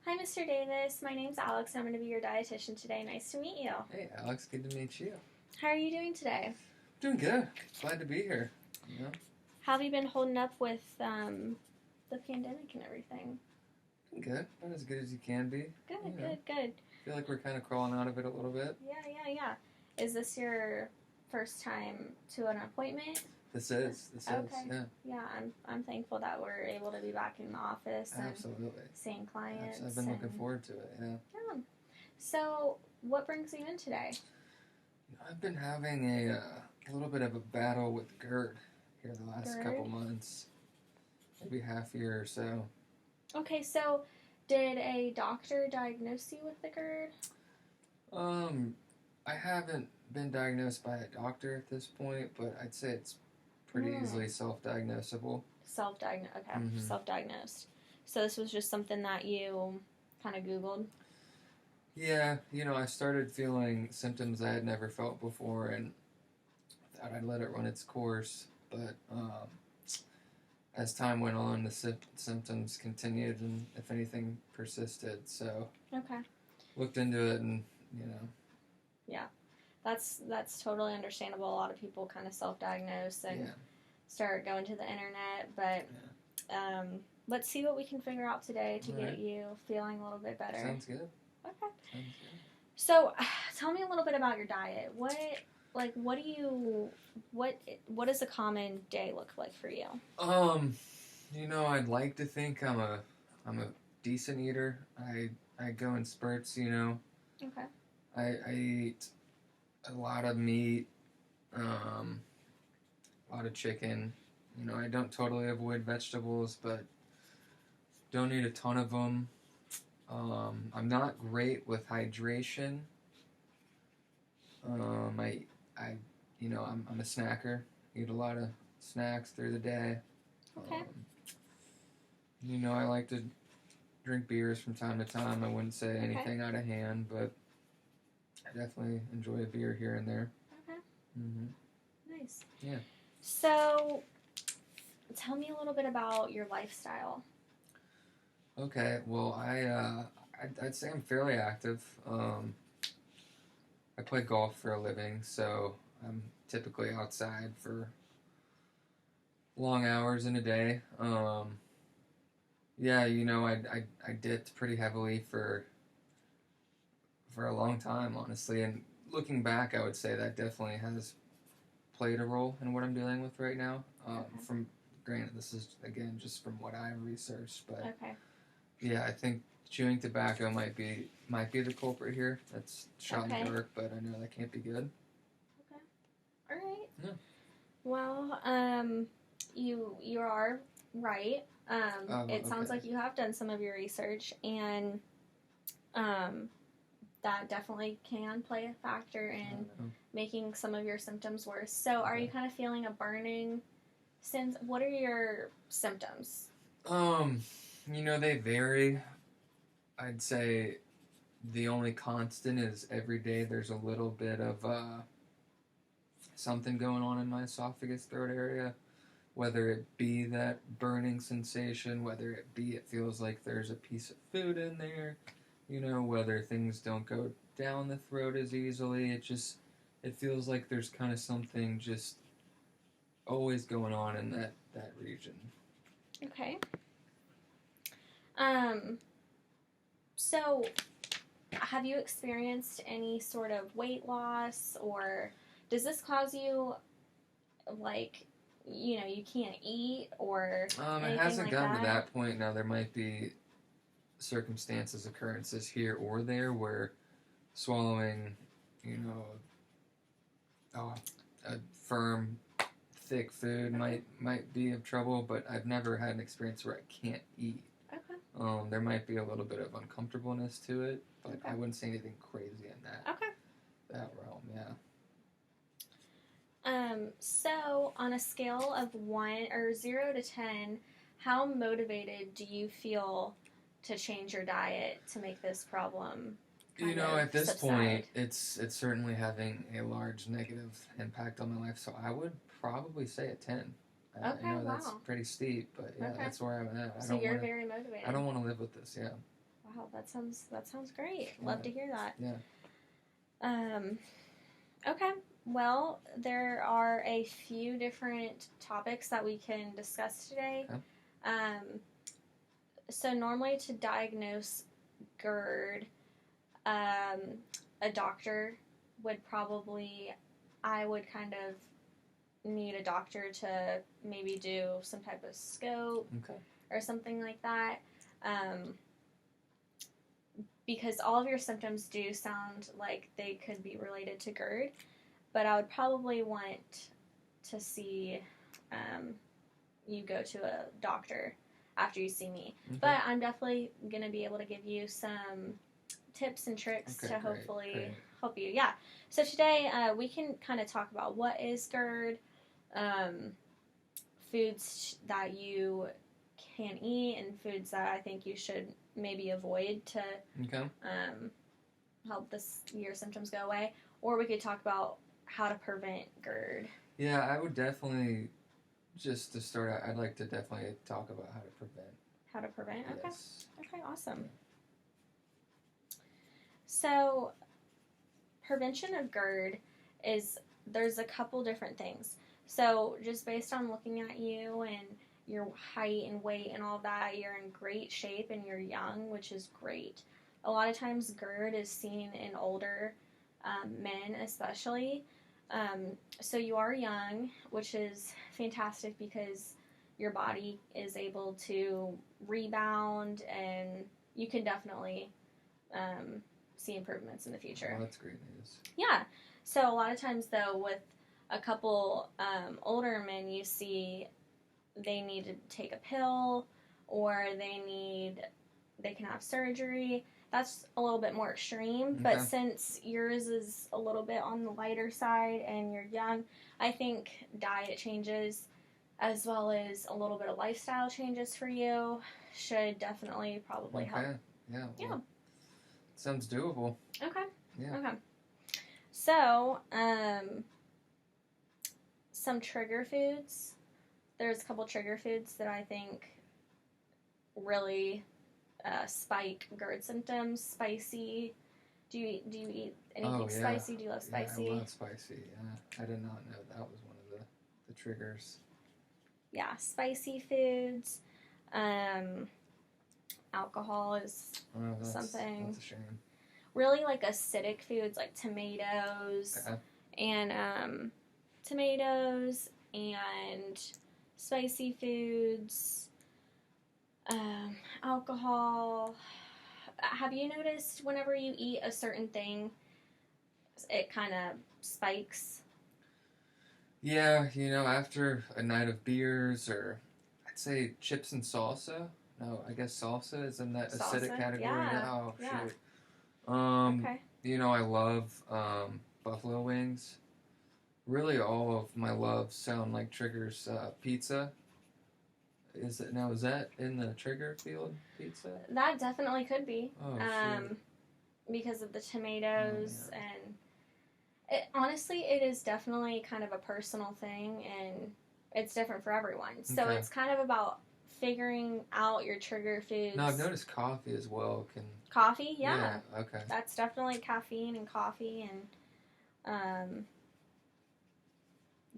Hi, Mr. Davis. My name's Alex. I'm going to be your dietitian today. Nice to meet you. Hey, Alex. Good to meet you. How are you doing today? Doing good. Glad to be here. You know, How have you been holding up with the pandemic and everything? good. Not as good as you can be. Good, You know, good. feel like we're kind of crawling out of it a little bit. Yeah. Is this your first time to an appointment? This is. Okay. Yeah. Yeah, I'm thankful that we're able to be back in the office and Absolutely. seeing clients. I've been looking forward to it. Yeah. Yeah. So, what brings you in today? I've been having a little bit of a battle with GERD here the last couple months, maybe half year or so. Okay, so did a doctor diagnose you with the GERD? I haven't been diagnosed by a doctor at this point, but I'd say it's pretty easily self-diagnosable. Self-diagnosed. Okay, Mm-hmm. Self-diagnosed. So this was just something that you kind of Googled? Yeah, I started feeling symptoms I had never felt before and thought I'd let it run its course. But as time went on, the symptoms continued and, if anything, persisted. So Okay. looked into it and, Yeah, that's totally understandable. A lot of people kind of self-diagnose and start going to the internet. But let's see what we can figure out today to get you feeling a little bit better. Sounds good. Okay. Sounds good. So, tell me a little bit about your diet. What does a common day look like for you? I'd like to think I'm a decent eater. I go in spurts. Okay. I eat a lot of meat, a lot of chicken. I don't totally avoid vegetables, but don't eat a ton of them. I'm not great with hydration. I'm a snacker. Eat a lot of snacks through the day. Okay. I like to drink beers from time to time. I wouldn't say anything out of hand, but I definitely enjoy a beer here and there. Okay. Mm-hmm. Nice. Yeah. So, tell me a little bit about your lifestyle. Okay. Well, I'd say I'm fairly active. I play golf for a living, so I'm typically outside for long hours in a day. I dipped pretty heavily for a long time, honestly. And looking back, I would say that definitely has played a role in what I'm dealing with right now. From granted, this is again just from what I've researched, but yeah, I think chewing tobacco might be the culprit here. That's shot in the dark, but I know that can't be good. Okay. All right. Yeah. Well, you are right. It sounds like you have done some of your research, and that definitely can play a factor in making some of your symptoms worse. So, are you kind of feeling a burning? What are your symptoms? They vary. I'd say the only constant is every day there's a little bit of something going on in my esophagus throat area, whether it be that burning sensation, whether it be it feels like there's a piece of food in there, whether things don't go down the throat as easily. It feels like there's kind of something just always going on in that region. Okay. So, have you experienced any sort of weight loss, or does this cause you, you can't eat, or it hasn't gotten to that point. Now, there might be circumstances, occurrences here or there where swallowing, a firm, thick food might be of trouble, but I've never had an experience where I can't eat. Okay. There might be a little bit of uncomfortableness to it, but I wouldn't say anything crazy in that realm. Yeah. So on a scale of 0 to 10, how motivated do you feel to change your diet to make this problem at this subside? point, it's certainly having a large negative impact on my life, so I would probably say a 10. That's pretty steep, but yeah, that's where I'm at. So you're very motivated. I don't want to live with this, yeah. Wow, that sounds great. Love to hear that. Yeah. Okay. Well, there are a few different topics that we can discuss today. Okay. So normally to diagnose GERD, a doctor would probably, I would kind of need a doctor to maybe do some type of scope or something like that. Because all of your symptoms do sound like they could be related to GERD, but I would probably want to see you go to a doctor after you see me. Okay. But I'm definitely going to be able to give you some tips and tricks to hopefully help you. Yeah. So today we can kind of talk about what is GERD, foods that you can eat, and foods that I think you should maybe avoid to help your symptoms go away. Or we could talk about how to prevent GERD. Yeah, I would definitely, just to start out, I'd like to definitely talk about how to prevent. How to prevent? Yes. Okay, awesome. So, prevention of GERD there's a couple different things. So, just based on looking at you and your height and weight and all that, you're in great shape and you're young, which is great. A lot of times GERD is seen in older men especially. So you are young, which is fantastic because your body is able to rebound and you can definitely see improvements in the future. Well, that's great news. Yeah. So a lot of times though with a couple older men you see they need to take a pill or they can have surgery. That's a little bit more extreme, but since yours is a little bit on the lighter side and you're young, I think diet changes as well as a little bit of lifestyle changes for you should definitely probably help. Yeah. Well, sounds doable. Okay. Yeah. Okay. So, some trigger foods. There's a couple trigger foods that I think really spike GERD symptoms. Spicy. Do you eat anything spicy? Do you love spicy? Yeah, I love spicy. I did not know that was one of the triggers. Yeah, spicy foods. Alcohol is something. That's a shame. Really like acidic foods like tomatoes and spicy foods. Alcohol. Have you noticed whenever you eat a certain thing, it kind of spikes? Yeah, after a night of beers or I'd say chips and salsa. No, I guess salsa is in that acidic category. Yeah. Oh, yeah. shoot. I love buffalo wings. Really, all of my loves sound like triggers. Pizza. Is that in the trigger field, pizza? That definitely could be. Oh, shoot. Because of the tomatoes and honestly, it is definitely kind of a personal thing and it's different for everyone. So it's kind of about figuring out your trigger foods. No, I've noticed coffee as well can. Coffee, yeah. Okay. That's definitely caffeine and coffee and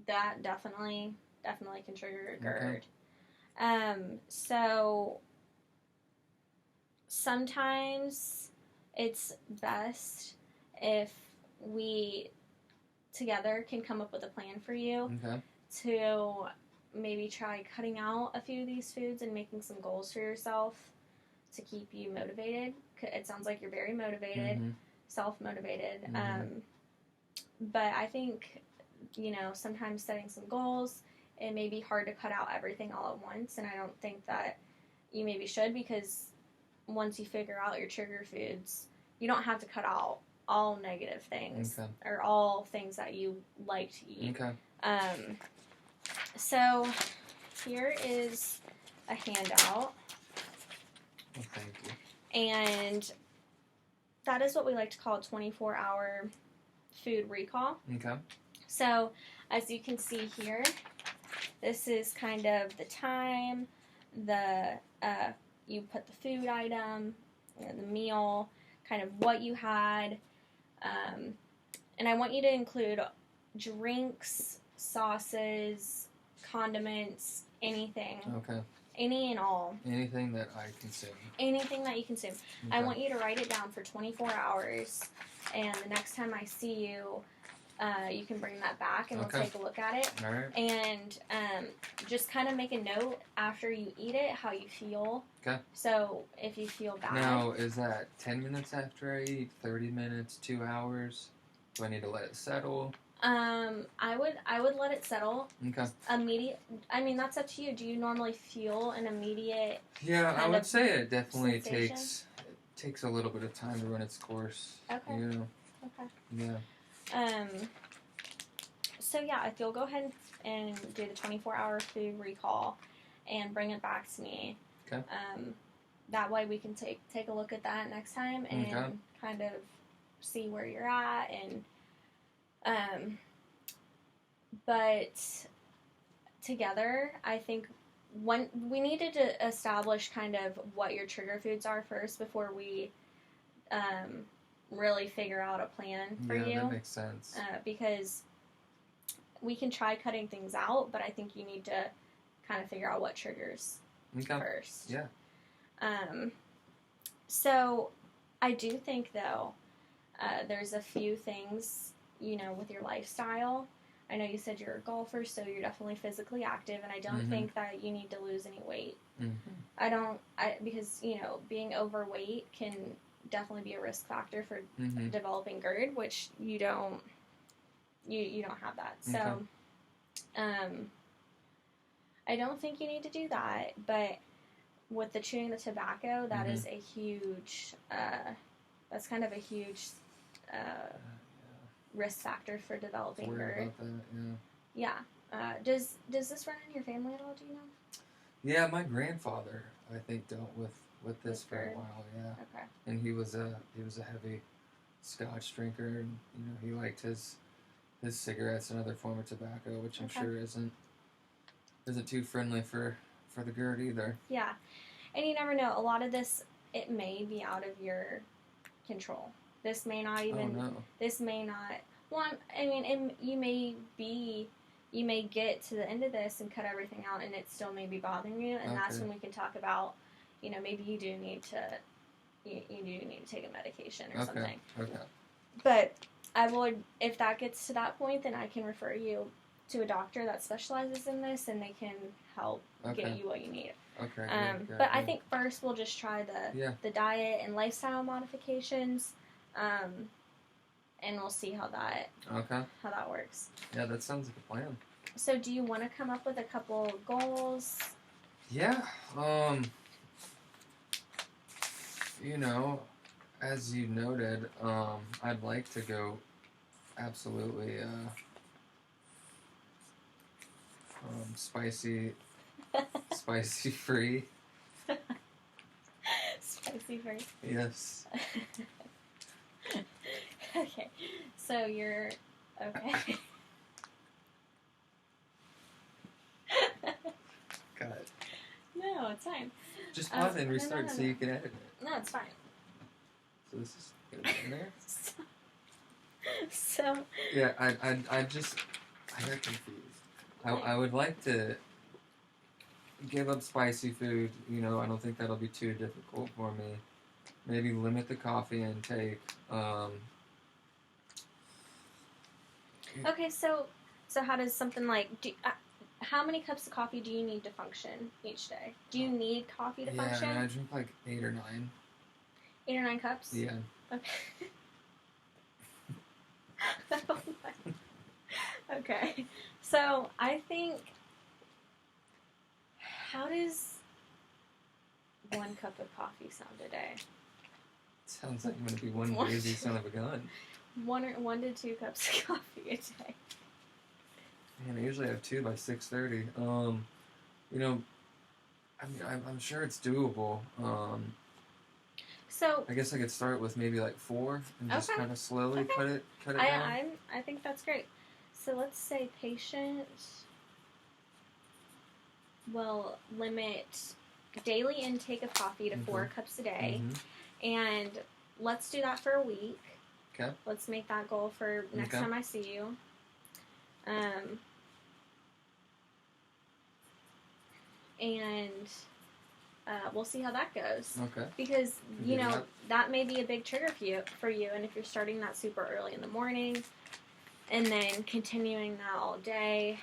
that definitely can trigger GERD. So sometimes it's best if we together can come up with a plan for you to maybe try cutting out a few of these foods and making some goals for yourself to keep you motivated. It sounds like you're very motivated, self-motivated. But I think, sometimes setting some goals, it may be hard to cut out everything all at once, and I don't think that you maybe should, because once you figure out your trigger foods, you don't have to cut out all negative things or all things that you like to eat. So here is a handout. Well, thank you. And that is what we like to call a 24-hour food recall. So as you can see here, this is kind of the time, you put the food item, the meal, kind of what you had, and I want you to include drinks, sauces, condiments, anything. Okay. Any and all. Anything that I consume. Anything that you consume. Okay. I want you to write it down for 24 hours, and the next time I see you, you can bring that back and we'll take a look at it. All right. And just kind of make a note after you eat it how you feel. Okay. So if you feel bad. Now, is that 10 minutes after I eat? 30 minutes? 2 hours? Do I need to let it settle? I would let it settle. Okay. Immediate. I mean, that's up to you. Do you normally feel an immediate? Yeah, I would say it definitely takes a little bit of time to run its course. Okay. You know. Okay. Yeah. So yeah, if you'll go ahead and do the 24-hour food recall and bring it back to me. Okay. That way we can take a look at that next time and kind of see where you're at and but together I think we needed to establish kind of what your trigger foods are first before we really figure out a plan for you. Yeah, that makes sense. Because we can try cutting things out, but I think you need to kind of figure out what triggers first. Yeah. So I do think, though, there's a few things, with your lifestyle. I know you said you're a golfer, so you're definitely physically active, and I don't think that you need to lose any weight. Because, being overweight can definitely be a risk factor for developing GERD, which you don't have that. So, I don't think you need to do that, but with the chewing the tobacco, that is a huge, that's kind of a huge risk factor for developing GERD. About that, yeah. Does this run in your family at all, do you know? Yeah, my grandfather, I think, dealt with this for a while, yeah. Okay. And he was a heavy Scotch drinker, and he liked his cigarettes and other form of tobacco, which I'm sure isn't too friendly for the GERD either. Yeah. And you never know. A lot of this, it may be out of your control. This may not even. Oh, no. This may not. Well, I mean, you may get to the end of this and cut everything out, and it still may be bothering you, and that's when we can talk about, maybe you do need to, take a medication or something. Okay. But I would, if that gets to that point, then I can refer you to a doctor that specializes in this, and they can help get you what you need. Okay. But I think first we'll just try the diet and lifestyle modifications, and we'll see how that works. Yeah, that sounds like a plan. So, do you want to come up with a couple goals? Yeah. As you noted, I'd like to go absolutely spicy free. Spicy free? Yes. Okay. So you're okay. Got it. No, it's fine. Just pause and restart so you can edit it. No, it's fine. So this is gonna be in there. So. Yeah, I got confused. I would like to give up spicy food. I don't think that'll be too difficult for me. Maybe limit the coffee intake. Okay, so how does something like how many cups of coffee do you need to function each day? Do you need coffee to function? Yeah, I drink like 8 or 9. 8 or 9 cups? Yeah. Okay. Okay. So I think, how does 1 cup of coffee sound a day? Sounds like I'm gonna be one lazy son of a gun. 1 to 2 cups of coffee a day. Man, I usually have 2 by 6:30. I'm sure it's doable. So I guess I could start with maybe like 4 and just kind of slowly cut it down. I think that's great. So let's say patient will limit daily intake of coffee to 4 cups a day, And let's do that for a week. Okay. Let's make that goal for next time I see you. And we'll see how that goes. Okay. Because, you know, that may be a big trigger for you. And if you're starting that super early in the morning and then continuing that all day,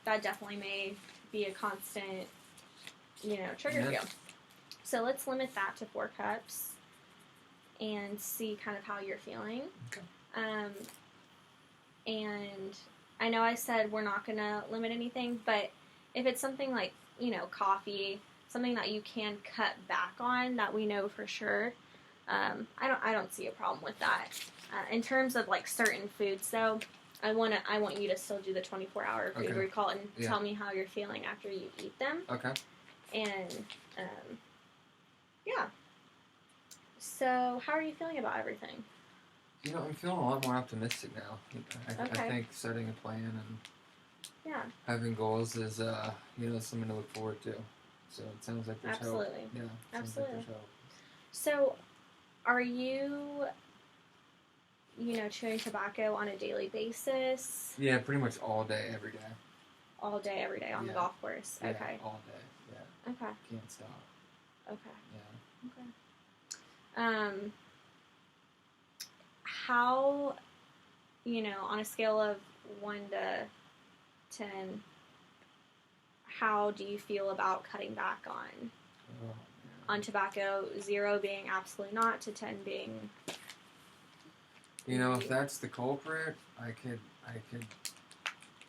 that definitely may be a constant, you know, trigger for you. So let's limit that to 4 cups and see kind of how you're feeling. Okay. And I know I said we're not going to limit anything, but if it's something like, you know, coffee, something that you can cut back on that we know for sure, I don't see a problem with that. In terms of like certain foods, though, I want you to still do the 24-hour food recall and tell me how you're feeling after you eat them. Okay. And yeah. So, how are you feeling about everything? You know, I'm feeling a lot more optimistic now. I think setting a plan and having goals is, you know, something to look forward to. So it sounds like there's hope. Yeah, absolutely. Like there's hope. So, are you, you know, chewing tobacco on a daily basis? Yeah, pretty much all day, every day. All day, every day on the golf course? Yeah, okay. all day, yeah. Okay. Can't stop. Okay. Yeah. Okay. How, you know, on a scale of 1 to 10, how do you feel about cutting back on tobacco? 0 being absolutely not, to 10 being... You know, if that's the culprit, I could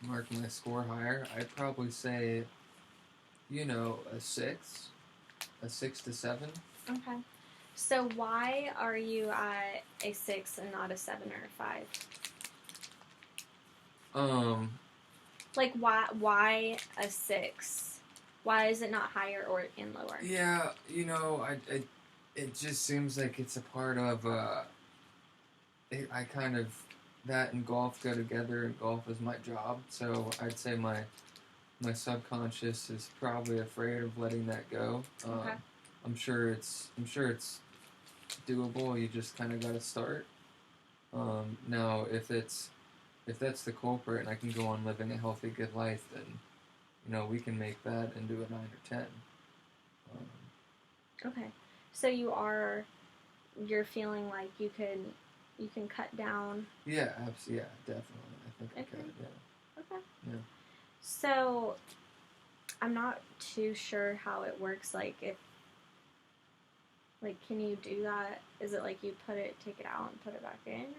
mark my score higher. I'd probably say, you know, a 6 to 7. Okay. So why are you at a 6 and not a 7 or a 5? Like, why a 6? Why is it not higher or lower? Yeah, you know, it just seems like it's a part of, I kind of, that and golf go together, and golf is my job, so I'd say my subconscious is probably afraid of letting that go. Okay. I'm sure it's doable. You just kind of got to start. Now, if that's the culprit, and I can go on living a healthy, good life, then you know we can make that into a 9 or 10. Okay, so you're feeling like you can cut down. Yeah, absolutely. Yeah, definitely. I think I could. Yeah. Okay. Yeah. So I'm not too sure how it works. Like, can you do that? Is it like you take it out and put it back in,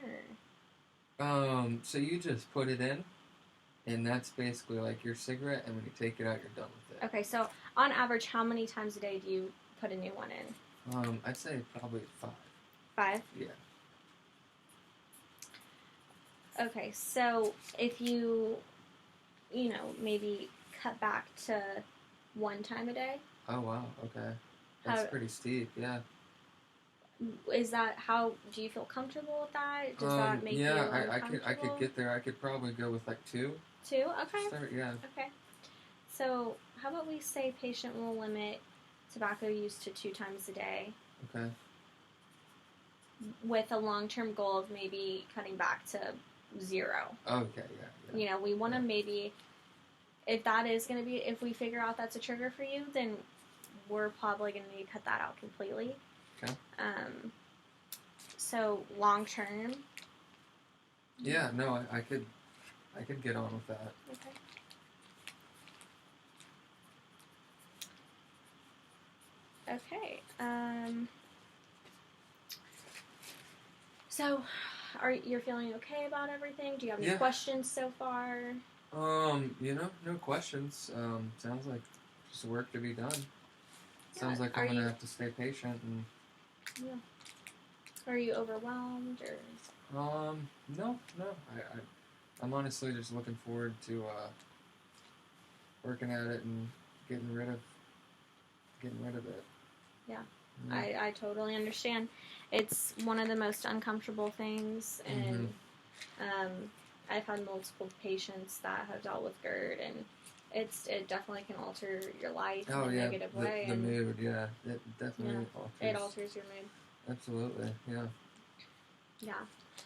or? So you just put it in, and that's basically like your cigarette, and when you take it out, you're done with it. Okay, so on average, how many times a day do you put a new one in? I'd say probably 5. 5? Yeah. Okay, so if you know, maybe cut back to 1 time a day. Oh wow, okay. That's pretty steep, yeah. Is that, how do you feel comfortable with that? Does that make you uncomfortable? I could get there. I could probably go with like 2. 2? Okay. Start, yeah. Okay. So how about we say patient will limit tobacco use to 2 times a day. Okay. With a long-term goal of maybe cutting back to 0. Okay, yeah. You know, we want to maybe, if that is going to be, if we figure out that's a trigger for you, then we're probably going to need to cut that out completely. Okay. So long term. Yeah, no, I could get on with that. Okay. So, you're feeling okay about everything? Do you have any questions so far? You know, no questions. Sounds like just work to be done. Sounds like I'm gonna have to stay patient and. Yeah. Are you overwhelmed or? No. I'm honestly just looking forward to working at it and getting rid of it. Yeah. I totally understand. It's one of the most uncomfortable things, and I've had multiple patients that have dealt with GERD, and it definitely can alter your life in a negative way. The mood, yeah. It definitely alters. It alters your mood. Absolutely, yeah. Yeah.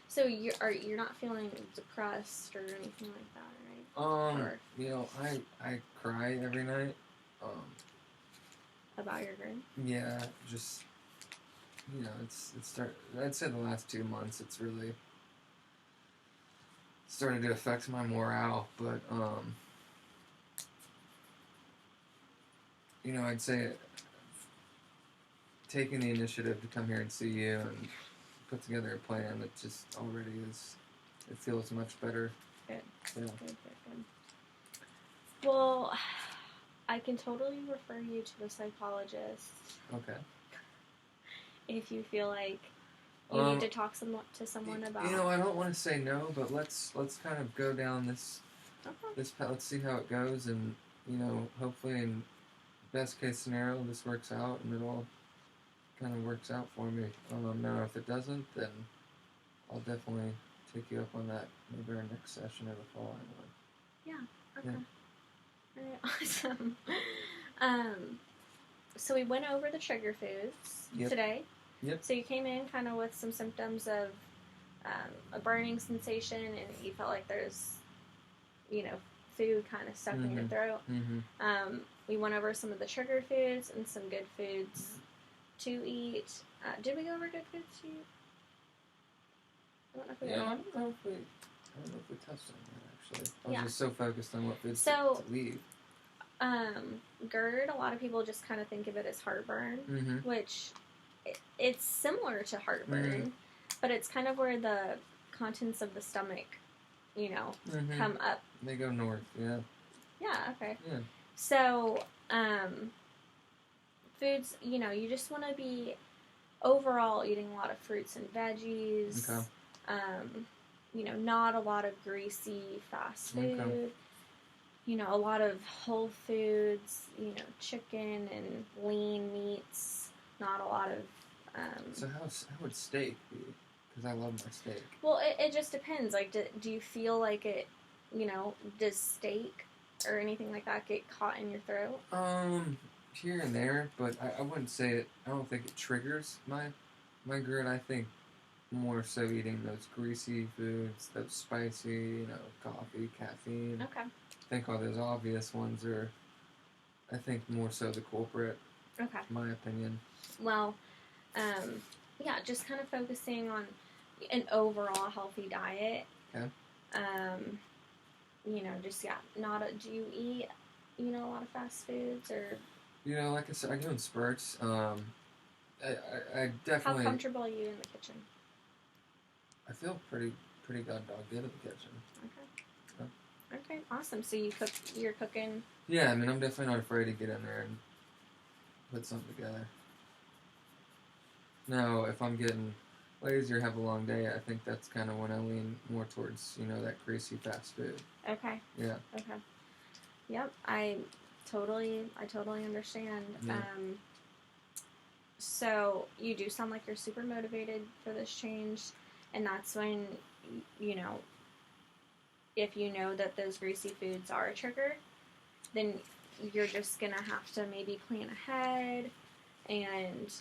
So you're not feeling depressed or anything like that, right? Or You know, I cry every night. about your grade? Yeah, just you know, I'd say the last 2 months, it's really started to affect my morale. But you know, I'd say taking the initiative to come here and see you and put together a plan, it just already is. It feels much better. Good. Yeah. Good. Well, I can totally refer you to the psychologist. Okay. If you feel like you need to talk to someone about. You know, I don't want to say no, but let's kind of go down this path. Let's see how it goes, and you know, hopefully, in best case scenario, this works out, and it all kind of works out for me. Now, if it doesn't, then I'll definitely take you up on that. Maybe our next session or the following one. Yeah. Okay. Yeah. Very awesome. So we went over the trigger foods today. Yep. So you came in kind of with some symptoms of a burning sensation, and you felt like there's, food kind of stuck in your throat. Mm-hmm. We went over some of the trigger foods and some good foods to eat. Did we go over good foods to eat? I don't know if we I don't know if we touched on that, actually. I was just so focused on what foods to leave. GERD, a lot of people just kind of think of it as heartburn, which it's similar to heartburn, but it's kind of where the contents of the stomach, come up. They go north, yeah. Yeah, okay. Yeah. So, foods, you just want to be overall eating a lot of fruits and veggies. Okay. Not a lot of greasy fast food. Okay. A lot of whole foods, chicken and lean meats, not a lot of... So how would steak be? Because I love my steak. Well, it just depends. Like, do you feel like it, does steak or anything like that get caught in your throat? Here and there, but I wouldn't say it, I don't think it triggers my GERD. I think more so eating those greasy foods, those spicy, coffee, caffeine. Okay. I think all those obvious ones are, I think, more so the culprit. Okay. My opinion. Well, just kind of focusing on an overall healthy diet. Okay. Do you eat, a lot of fast foods or? Like I said, I go in spurts. I definitely. How comfortable are you in the kitchen? I feel pretty god dog good in the kitchen. Okay. Okay, awesome. So you're cooking? Yeah, I mean, I'm definitely not afraid to get in there and put something together. Now, if I'm getting lazy or have a long day, I think that's kind of when I lean more towards, that greasy fast food. Okay. Yeah. Okay. Yep, I totally understand. Yeah. So you do sound like you're super motivated for this change, and that's when, if you know that those greasy foods are a trigger, then you're just going to have to maybe plan ahead, and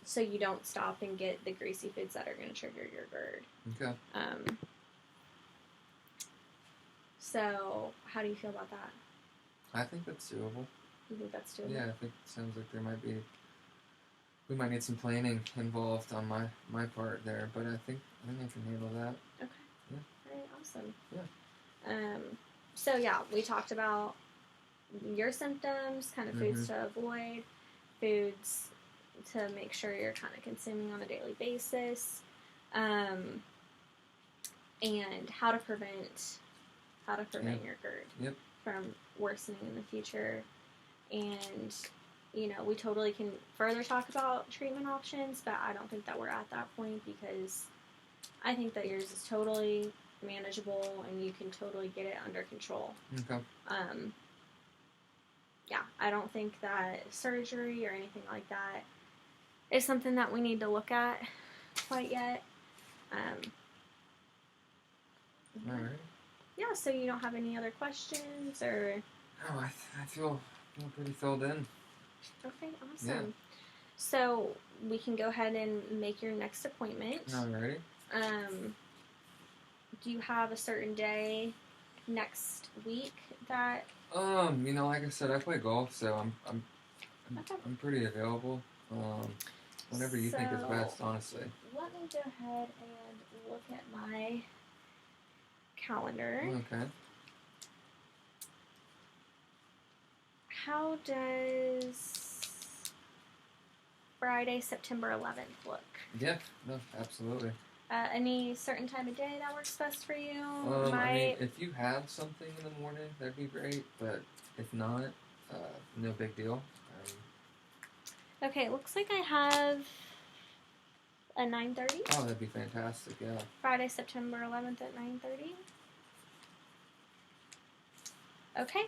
so you don't stop and get the greasy foods that are going to trigger your GERD. Okay. So how do you feel about that? I think that's doable. You think that's doable? Yeah, I think it sounds like we might need some planning involved on my part there, but I think I can handle that. Okay. Yeah. Very awesome. Yeah. So we talked about your symptoms, kind of foods to avoid, foods to make sure you're kind of consuming on a daily basis, and how to prevent your GERD from worsening in the future. And we totally can further talk about treatment options, but I don't think that we're at that point, because I think that yours is totally manageable and you can totally get it under control. Okay. I don't think that surgery or anything like that is something that we need to look at quite yet. All right. Yeah, so you don't have any other questions or? No, I feel pretty filled in. Okay, awesome. Yeah. So we can go ahead and make your next appointment. Alrighty. Do you have a certain day next week that? Like I said, I play golf, so I'm pretty available. Whenever you think is best, honestly. Let me go ahead and look at my calendar. Okay. How does Friday, September 11th look? Yeah, no, absolutely. Any certain time of day that works best for you? If you have something in the morning, that'd be great. But if not, no big deal. Okay, it looks like I have a 9:30. Oh, that'd be fantastic. Yeah. Friday, September 11th at 9:30. Okay.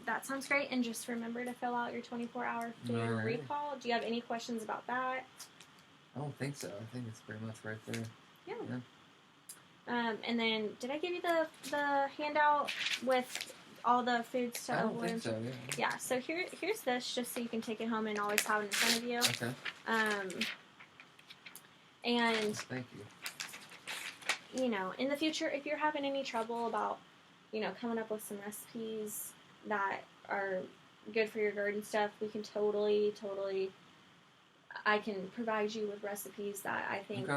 That sounds great. And just remember to fill out your 24-hour food recall. Do you have any questions about that? I don't think so. I think it's pretty much right there. Yeah. And then, did I give you the handout with all the foods to avoid? I don't think so, yeah. Yeah, so here's this, just so you can take it home and always have it in front of you. Okay. And... Thank you. In the future, if you're having any trouble about, coming up with some recipes that are good for your garden stuff, we can totally... I can provide you with recipes that I think,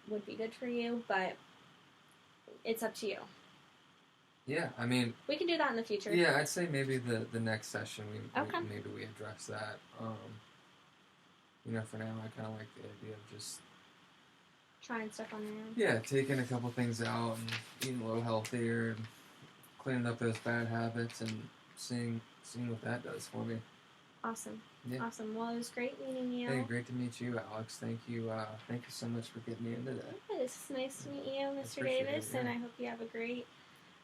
would be good for you, but it's up to you. Yeah, we can do that in the future. Yeah, I'd say maybe the next session, maybe we address that. For now, I kind of like the idea of just... trying stuff on your own. Yeah, taking a couple things out and eating a little healthier and cleaning up those bad habits and seeing what that does for me. Awesome. Yeah. Awesome. Well, it was great meeting you. Hey, great to meet you, Alex. Thank you so much for getting me into that. Yeah, it's nice to meet you, Mr. Davis, and I hope you have a great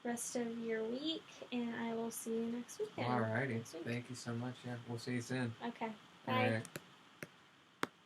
rest of your week, and I will see you next weekend. Alrighty. Thank you so much. Yeah, we'll see you soon. Okay. Bye. All right.